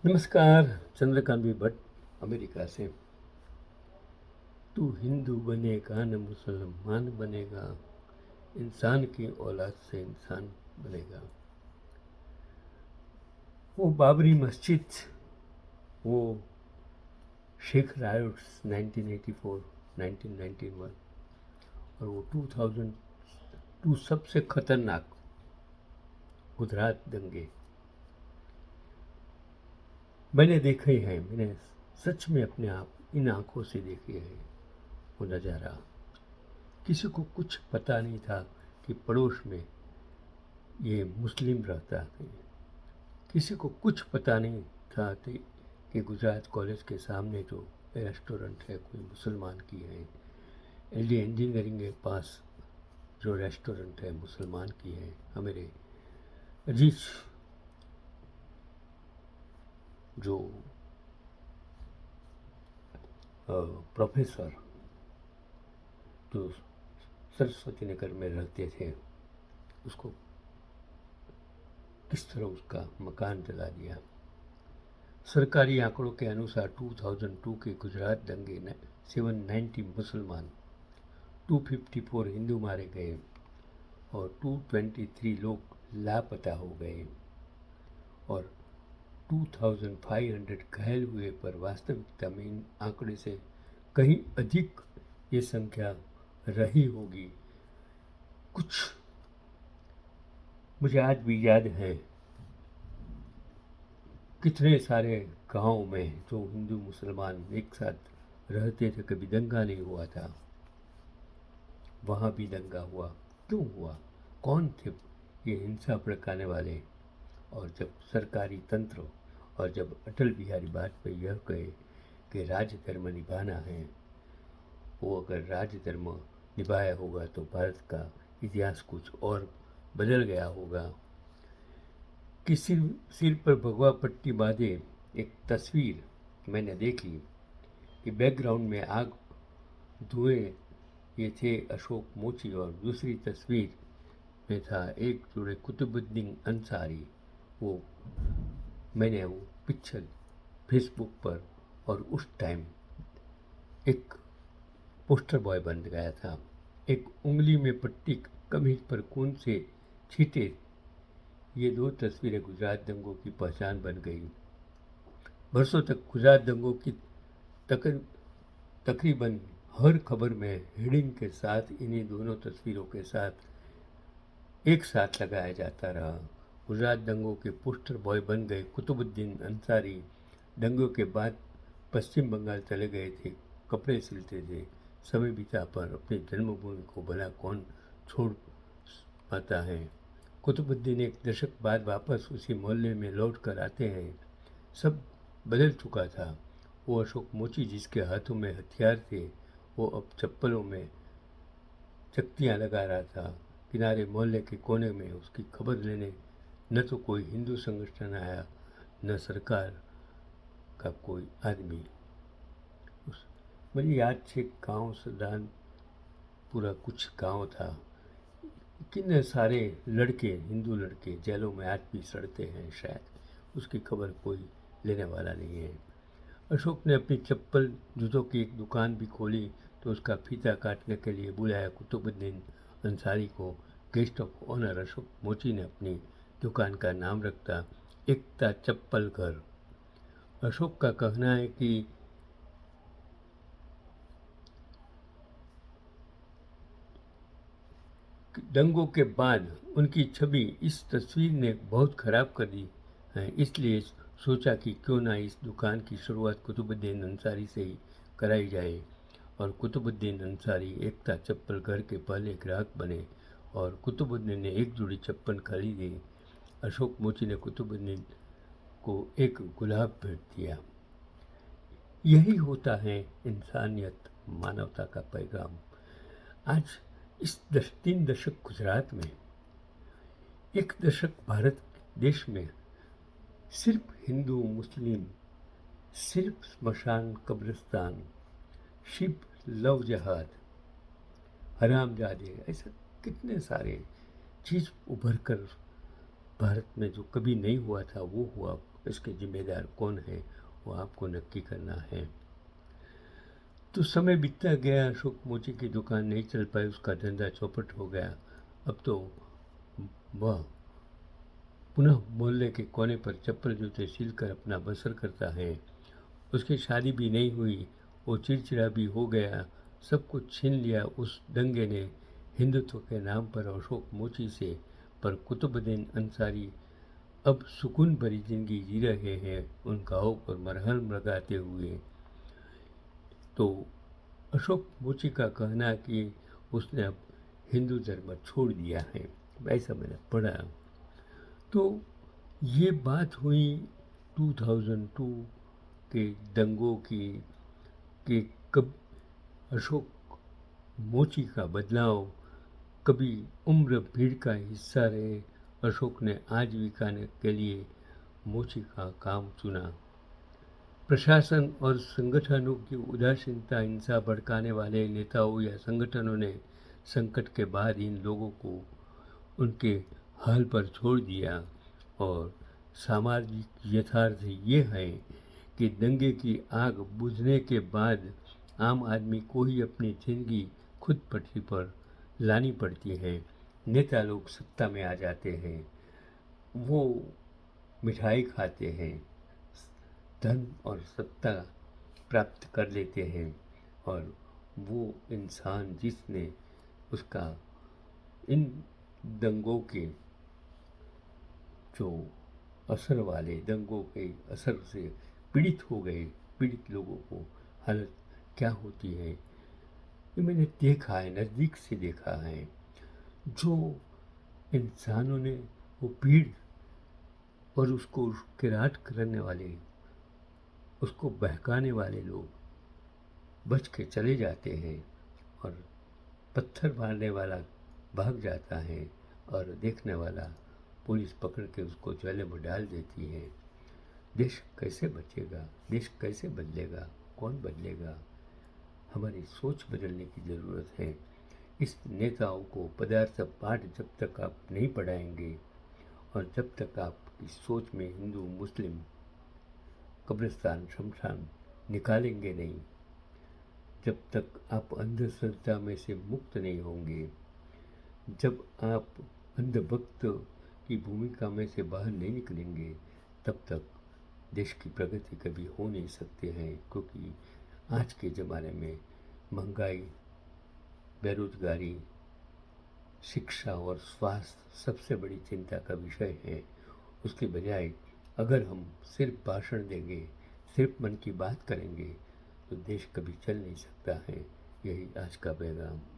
नमस्कार। चंद्रकांत भी भट्ट अमेरिका से। तू हिंदू बनेगा न मुसलमान बनेगा, इंसान की औलाद से इंसान बनेगा। वो बाबरी मस्जिद, वो शेख रायोट्स 1984, 1991 और वो 2002 सबसे खतरनाक गुजरात दंगे मैंने देखे हैं। मैंने सच में अपने आप इन आंखों से देखे हैं वो नज़ारा। किसी को कुछ पता नहीं था कि पड़ोस में ये मुस्लिम रहता है। किसी को कुछ पता नहीं था कि गुजरात कॉलेज के सामने जो रेस्टोरेंट है कोई मुसलमान की है। एलडी इंजीनियरिंग के पास जो रेस्टोरेंट है मुसलमान की है। हमारे अजीज जो प्रोफेसर जो सरस्वती नगर में रहते थे, उसको किस तरह उसका मकान जला दिया। सरकारी आंकड़ों के अनुसार 2002 के गुजरात दंगे में 790 मुसलमान, 254 हिंदू मारे गए और 223 लोग लापता हो गए और 2500 घायल हुए। पर वास्तविकता में इन आंकड़े से कहीं अधिक ये संख्या रही होगी। कुछ मुझे आज भी याद है कितने सारे गांव में जो हिंदू मुसलमान एक साथ रहते थे कभी दंगा नहीं हुआ था। वहाँ भी दंगा हुआ। क्यों हुआ? कौन थे ये हिंसा भड़काने वाले? और जब सरकारी तंत्र और जब अटल बिहारी वाजपेयी यह कहे कि राज धर्म निभाना है, वो अगर राज धर्म निभाया होगा तो भारत का इतिहास कुछ और बदल गया होगा। कि सिर पर भगवा पट्टी बांधे एक तस्वीर मैंने देखी कि बैकग्राउंड में आग धुएं ये थे अशोक मोची और दूसरी तस्वीर में था एक जोड़े कुतुबुद्दीन अंसारी। वो मैंने वो पिक्चर फेसबुक पर और उस टाइम एक पोस्टर बॉय बन गया था। एक उंगली में पट्टी, कमीज पर खून से छींटे, ये दो तस्वीरें गुजरात दंगों की पहचान बन गई। बरसों तक गुजरात दंगों की तकरीबन हर खबर में हेडिंग के साथ इन्हीं दोनों तस्वीरों के साथ एक साथ लगाया जाता रहा। गुजरात दंगों के पोस्टर बॉय बन गए कुतुबुद्दीन अंसारी। दंगों के बाद पश्चिम बंगाल चले गए थे, कपड़े सिलते थे। समय बिता पर अपनी जन्मभूमि को भला कौन छोड़ पाता है। कुतुबुद्दीन एक दशक बाद वापस उसी मोहल्ले में लौट कर आते हैं। सब बदल चुका था। वो अशोक मोची जिसके हाथों में हथियार थे, वो अब चप्पलों में चकतियाँ लगा रहा था। किनारे मोहल्ले के कोने में उसकी खबर लेने न तो कोई हिंदू संगठन आया, न सरकार का कोई आदमी। मुझे याद छे गाँव सदान पूरा कुछ गांव था। कितने सारे लड़के, हिंदू लड़के जेलों में आज भी सड़ते हैं। शायद उसकी खबर कोई लेने वाला नहीं है। अशोक ने अपनी चप्पल जूतों की एक दुकान भी खोली तो उसका फीता काटने के लिए बुलाया कुतुबुद्दीन अंसारी को। गेस्ट ऑफ ऑनर अशोक मोची ने अपनी दुकान का नाम रखा एकता चप्पल घर। अशोक का कहना है कि दंगों के बाद उनकी छवि इस तस्वीर ने बहुत खराब कर दी है, इसलिए सोचा कि क्यों ना इस दुकान की शुरुआत कुतुबुद्दीन अंसारी से ही कराई जाए। और कुतुबुद्दीन अंसारी एकता चप्पल घर के पहले ग्राहक बने और कुतुबुद्दीन ने एक जोड़ी चप्पल खरीदी। अशोक मोची ने कुतुबुद्दीन को एक गुलाब भेंट दिया। यही होता है इंसानियत, मानवता का पैगाम। आज इस 3 दशक गुजरात में, एक दशक भारत देश में सिर्फ हिंदू मुस्लिम, सिर्फ स्मशान कब्रिस्तान, शिप लव जहाद, हरामजादे, ऐसा कितने सारे चीज़ उभर कर भारत में जो कभी नहीं हुआ था वो हुआ। इसके जिम्मेदार कौन है वो आपको नक्की करना है। तो समय बीतता गया, अशोक मोची की दुकान नहीं चल पाई, उसका धंधा चौपट हो गया। अब तो वह पुनः मोहल्ले के कोने पर चप्पल जूते सिलकर अपना बसर करता है। उसकी शादी भी नहीं हुई, वो चिड़चिड़ा भी हो गया। सब कुछ छीन लिया उस दंगे ने हिंदुत्व के नाम पर अशोक मोची से। पर कुतुबुद्दीन अंसारी अब सुकून भरी जिंदगी जी रहे हैं उन घावों पर मरहम लगाते हुए। तो अशोक मोची का कहना कि उसने अब हिंदू धर्म छोड़ दिया है, ऐसा मैंने पढ़ा। तो ये बात हुई 2002 के दंगों की, कि कब अशोक मोची का बदलाव, कभी उम्र भीड़ का हिस्सा रहे अशोक ने आजीविका के लिए मोची का काम चुना। प्रशासन और संगठनों की उदासीनता, हिंसा भड़काने वाले नेताओं या संगठनों ने संकट के बाद इन लोगों को उनके हाल पर छोड़ दिया। और सामाजिक यथार्थ ये है कि दंगे की आग बुझने के बाद आम आदमी को ही अपनी जिंदगी खुद पटरी पर लानी पड़ती है। नेता लोग सत्ता में आ जाते हैं, वो मिठाई खाते हैं, धन और सत्ता प्राप्त कर लेते हैं, और वो इंसान जिसने उसका इन दंगों के जो असर वाले दंगों के असर से पीड़ित हो गए, पीड़ित लोगों को हालत क्या होती है ये मैंने देखा है, नज़दीक से देखा है। जो इंसानों ने वो भीड़ और उसको किराट करने वाले, उसको बहकाने वाले लोग बच के चले जाते हैं और पत्थर मारने वाला भाग जाता है और देखने वाला पुलिस पकड़ के उसको जेल में डाल देती है। देश कैसे बचेगा, देश कैसे बदलेगा, कौन बदलेगा? हमारी सोच बदलने की ज़रूरत है। इस नेताओं को पदार्थ पाठ जब तक आप नहीं पढ़ाएंगे और जब तक आपकी सोच में हिंदू मुस्लिम कब्रिस्तान शमशान निकालेंगे नहीं, जब तक आप अंधश्रद्धा में से मुक्त नहीं होंगे, जब आप अंधभक्त की भूमिका में से बाहर नहीं निकलेंगे, तब तक देश की प्रगति कभी हो नहीं सकते हैं। क्योंकि आज के ज़माने में महंगाई, बेरोजगारी, शिक्षा और स्वास्थ्य सबसे बड़ी चिंता का विषय है। उसके बजाय अगर हम सिर्फ भाषण देंगे, सिर्फ मन की बात करेंगे, तो देश कभी चल नहीं सकता है। यही आज का पैगाम।